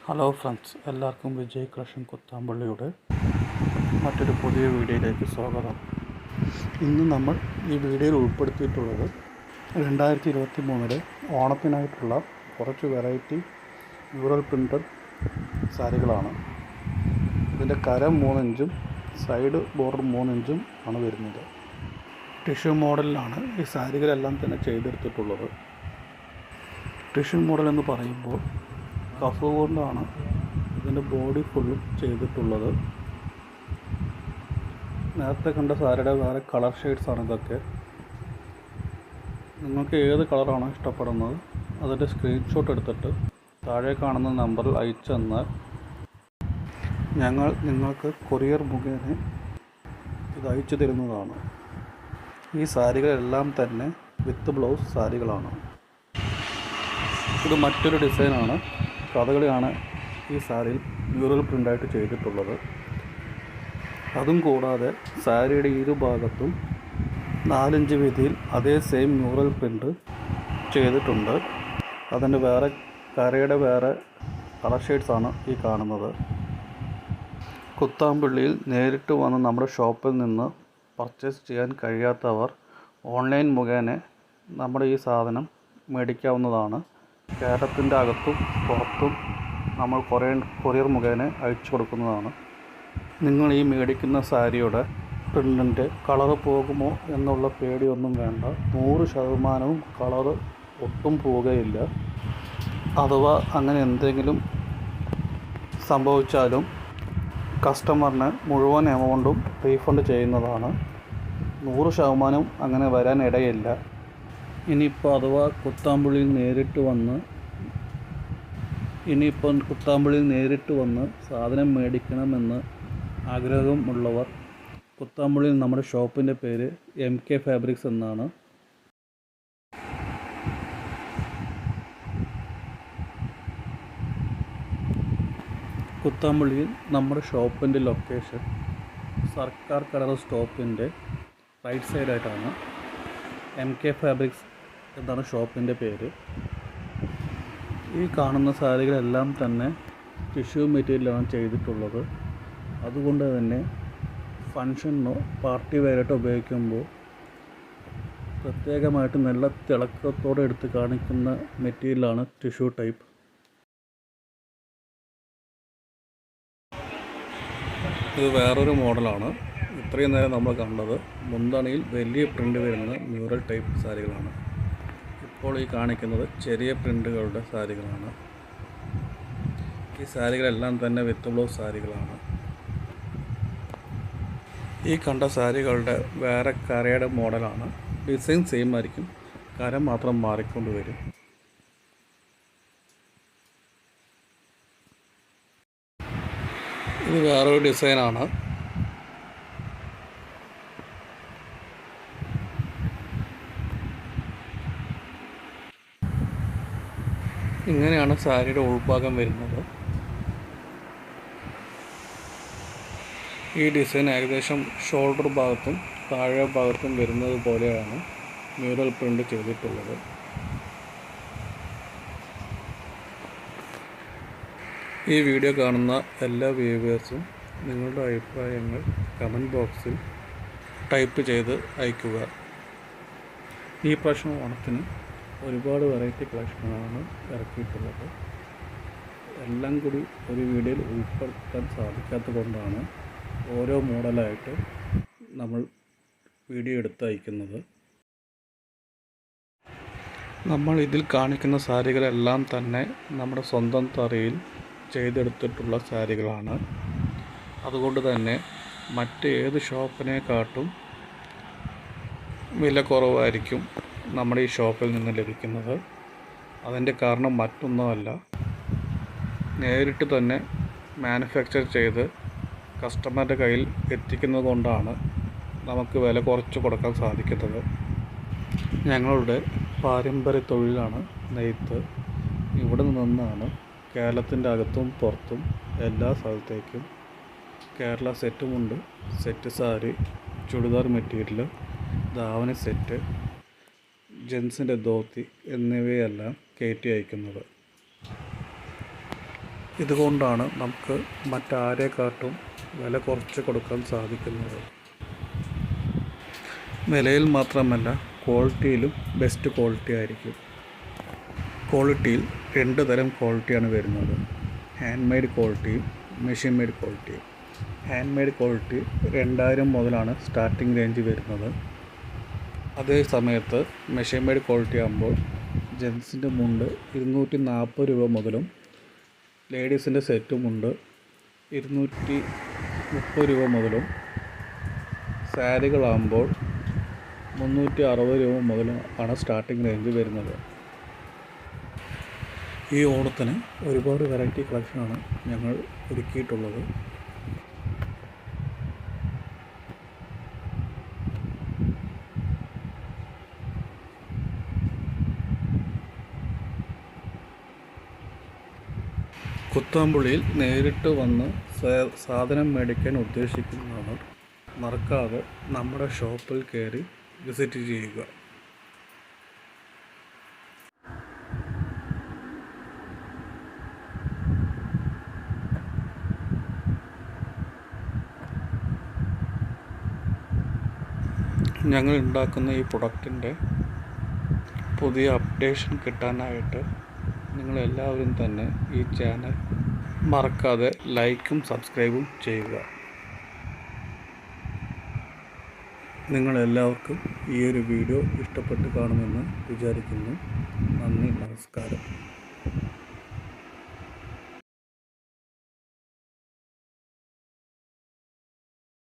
Hello friends, എല്ലാവർക്കും വിജയ് Kuthampullyയുടെ മറ്റൊരു പുതിയ വീഡിയോയിലേക്ക് സ്വാഗതം. ഇന്ന് നമ്മൾ ഈ വീഡിയോയിൽ ഉൾപ്പെടുത്തിയിട്ടുള്ളത് 2023 ഓണത്തിനായിട്ടുള്ള കുറച്ച് വെറൈറ്റി മ്യൂറൽ പ്രിൻ്റഡ് സാരികളാണ്. ഇതിൻ്റെ കരം 3 ഇഞ്ചും സൈഡ് ബോർഡർ 3 ഇഞ്ചും ആണ് വരുന്നത്. ടിഷ്യൂ മോഡലിലാണ് ഈ സാരികളെല്ലാം തന്നെ ചെയ്തെടുത്തിട്ടുള്ളത്. ടിഷ്യൂ മോഡൽ എന്ന് പറയുമ്പോൾ കഫ് കൊണ്ടാണ് ഇതിൻ്റെ ബോഡി ഫുള്ളും ചെയ്തിട്ടുള്ളത്. നേരത്തെ കണ്ട സാരിയുടെ വേറെ കളർ ഷെയ്ഡ്സാണ് ഇതൊക്കെ. നിങ്ങൾക്ക് ഏത് കളറാണോ ഇഷ്ടപ്പെടുന്നത് അതിൻ്റെ സ്ക്രീൻഷോട്ട് എടുത്തിട്ട് താഴെ കാണുന്ന നമ്പറിൽ അയച്ചെന്നാൽ ഞങ്ങൾ നിങ്ങൾക്ക് കൊറിയർ മുഖേന ഇത് അയച്ചു തരുന്നതാണ്. ഈ സാരികളെല്ലാം തന്നെ വിത്ത് ബ്ലൗസ് സാരികളാണ്. ഇത് മറ്റൊരു ഡിസൈനാണ്. കഥകളിയാണ് ഈ സാരിയിൽ മ്യൂറൽ പ്രിൻ്റായിട്ട് ചെയ്തിട്ടുള്ളത്. അതും കൂടാതെ സാരിയുടെ ഇരുഭാഗത്തും 4 ഇഞ്ച് വീതിയിൽ അതേ സെയിം മ്യൂറൽ പ്രിൻ്റ് ചെയ്തിട്ടുണ്ട്. അതിൻ്റെ വേറെ കരയുടെ വേറെ കളർ ഷെയ്ഡ്സാണ് ഈ കാണുന്നത്. കുത്താമ്പള്ളിയിൽ നേരിട്ട് വന്ന് നമ്മുടെ ഷോപ്പിൽ നിന്ന് പർച്ചേസ് ചെയ്യാൻ കഴിയാത്തവർ ഓൺലൈൻ മുഖേന നമ്മുടെ ഈ സാധനം മേടിക്കാവുന്നതാണ്. കേരളത്തിൻ്റെ അകത്തും പുറത്തും നമ്മൾ കൊറിയർ മുഖേന അയച്ചു കൊടുക്കുന്നതാണ്. നിങ്ങൾ ഈ മേടിക്കുന്ന സാരിയുടെ പ്രിൻ്റിൻ്റെ കളറ് പോകുമോ എന്നുള്ള പേടിയൊന്നും വേണ്ട. 100% കളറ് ഒട്ടും പോവുകയില്ല. അഥവാ അങ്ങനെ എന്തെങ്കിലും സംഭവിച്ചാലും കസ്റ്റമറിന് മുഴുവൻ എമൗണ്ടും റീഫണ്ട് ചെയ്യുന്നതാണ്. 100% അങ്ങനെ വരാൻ ഇടയില്ല. ഇനിയിപ്പോൾ അഥവാ കുത്താമ്പള്ളിയിൽ നേരിട്ട് വന്ന് സാധനം മേടിക്കണമെന്ന് ആഗ്രഹമുള്ളവർ കുത്താമ്പള്ളിയിൽ നമ്മുടെ ഷോപ്പിൻ്റെ പേര് Yemkayfabrics എന്നാണ്. കുത്താമ്പള്ളിയിൽ നമ്മുടെ ഷോപ്പിൻ്റെ ലൊക്കേഷൻ സർക്കാർ കട സ്റ്റോപ്പിൻ്റെ റൈറ്റ് സൈഡായിട്ടാണ്. Yemkayfabrics എന്നാണ് ഷോപ്പിൻ്റെ പേര്. ഈ കാണുന്ന സാരികളെല്ലാം തന്നെ ടിഷ്യൂ മെറ്റീരിയലാണ് ചെയ്തിട്ടുള്ളത്. അതുകൊണ്ട് തന്നെ ഫങ്ഷനോ പാർട്ടി വെയറായിട്ടോ ഉപയോഗിക്കുമ്പോൾ പ്രത്യേകമായിട്ട് നല്ല തിളക്കത്തോടെ എടുത്ത് കാണിക്കുന്ന മെറ്റീരിയലാണ് ടിഷ്യൂ ടൈപ്പ്. ഇത് വേറൊരു മോഡലാണ്. ഇത്രയും നേരം നമ്മൾ കണ്ടത് മുന്താണിയിൽ വലിയ പ്രിൻ്റ് വരുന്ന മ്യൂറൽ ടൈപ്പ് സാരികളാണ്. ഇപ്പോൾ ഈ കാണിക്കുന്നത് ചെറിയ പ്രിൻ്റുകളുടെ സാരികളാണ്. ഈ സാരികളെല്ലാം തന്നെ വിത്ത് ബ്ലൗസ് സാരികളാണ്. ഈ കണ്ട സാരികളുടെ വേറെ കരയുടെ മോഡലാണ്. ഡിസൈൻ സെയിം ആയിരിക്കും, കര മാത്രം മാറിക്കൊണ്ട് വരും. ഇത് വേറൊരു ഡിസൈനാണ്. ഇങ്ങനെയാണ് സാരിയുടെ ഉൾഭാഗം വരുന്നത്. ഈ ഡിസൈൻ ഏകദേശം ഷോൾഡർ ഭാഗത്തും താഴെ ഭാഗത്തും വരുന്നത് പോലെയാണ് മ്യൂറൽ പ്രിൻ്റ് ചെയ്തിട്ടുള്ളത്. ഈ വീഡിയോ കാണുന്ന എല്ലാ വ്യൂവേഴ്സും നിങ്ങളുടെ അഭിപ്രായങ്ങൾ കമൻറ്റ് ബോക്സിൽ ടൈപ്പ് ചെയ്ത് അയയ്ക്കുക. ഈ പ്രാവശ്യം ഓണത്തിന് ഒരുപാട് വെറൈറ്റി കളക്ഷനാണ് ഇറക്കിയിട്ടുള്ളത്. എല്ലാം കൂടി ഒരു വീഡിയോയിൽ ഉൾപ്പെടുത്താൻ സാധിക്കാത്തത് കൊണ്ടാണ് ഓരോ മോഡലായിട്ട് നമ്മൾ വീഡിയോ എടുത്ത് അയക്കുന്നത്. നമ്മൾ ഇതിൽ കാണിക്കുന്ന സാരികളെല്ലാം തന്നെ നമ്മുടെ സ്വന്തം തറയിൽ ചെയ്തെടുത്തിട്ടുള്ള സാരികളാണ്. അതുകൊണ്ട് തന്നെ മറ്റേത് ഷോപ്പിനെക്കാട്ടും വില കുറവായിരിക്കും നമ്മുടെ ഈ ഷോപ്പിൽ നിന്ന് ലഭിക്കുന്നത്. അതിൻ്റെ കാരണം മറ്റൊന്നുമല്ല, നേരിട്ട് തന്നെ മാനുഫാക്ചർ ചെയ്ത് കസ്റ്റമറുടെ കയ്യിൽ എത്തിക്കുന്നത് കൊണ്ടാണ് നമുക്ക് വില കുറച്ച് കൊടുക്കാൻ സാധിക്കുന്നത്. ഞങ്ങളുടെ പാരമ്പര്യ തൊഴിലാണ് നെയ്ത്ത്. ഇവിടെ നിന്നാണ് കേരളത്തിൻ്റെ അകത്തും പുറത്തും എല്ലാ സ്ഥലത്തേക്കും കേരള സെറ്റുമുണ്ട്, set sari, churidar material, davani set, ജെൻസിൻ്റെ ധോത്തി എന്നിവയെല്ലാം കയറ്റി അയക്കുന്നത്. ഇതുകൊണ്ടാണ് നമുക്ക് മറ്റാരെക്കാട്ടും വില കുറച്ച് കൊടുക്കാൻ സാധിക്കുന്നത്. വിലയിൽ മാത്രമല്ല, ക്വാളിറ്റിയിലും ബെസ്റ്റ് ക്വാളിറ്റി ആയിരിക്കും. ക്വാളിറ്റിയിൽ 2 തരം ക്വാളിറ്റിയാണ് വരുന്നത്. ഹാൻഡ് മെയ്ഡ് ക്വാളിറ്റിയും മെഷീൻ മെയ്ഡ് ക്വാളിറ്റിയും. ഹാൻഡ് മെയ്ഡ് ക്വാളിറ്റി 2000 മുതലാണ് സ്റ്റാർട്ടിംഗ് റേഞ്ച് വരുന്നത്. അതേ സമയത്ത് മെഷീൻ മെയ്ഡ് ക്വാളിറ്റി ആകുമ്പോൾ ജെൻസിൻ്റെ മുണ്ട് 240 രൂപ മുതലും ലേഡീസിൻ്റെ സെറ്റ് മുണ്ട് 230 രൂപ മുതലും സാരികളാകുമ്പോൾ 360 രൂപ മുതലും ആണ് സ്റ്റാർട്ടിംഗ് റേഞ്ച് വരുന്നത്. ഈ ഓണത്തിന് ഒരുപാട് വെറൈറ്റി കളക്ഷനാണ് ഞങ്ങൾ ഒരുക്കിയിട്ടുള്ളത്. കുത്താമ്പുള്ളിയിൽ നേരിട്ട് വന്ന് സാധനം മേടിക്കാൻ ഉദ്ദേശിക്കുന്നവർ മറക്കാതെ നമ്മുടെ ഷോപ്പിൽ കയറി വിസിറ്റ് ചെയ്യുക. ഞങ്ങൾ ഉണ്ടാക്കുന്ന ഈ പ്രൊഡക്റ്റിൻ്റെ പുതിയ അപ്ഡേഷൻ കിട്ടാനായിട്ട് നിങ്ങളെല്ലാവരും തന്നെ ഈ ചാനൽ മറക്കാതെ ലൈക്കും സബ്സ്ക്രൈബും ചെയ്യുക. നിങ്ങളെല്ലാവർക്കും ഈ ഒരു വീഡിയോ ഇഷ്ടപ്പെട്ട് കാണുമെന്ന് വിചാരിക്കുന്നു. നന്ദി, നമസ്കാരം.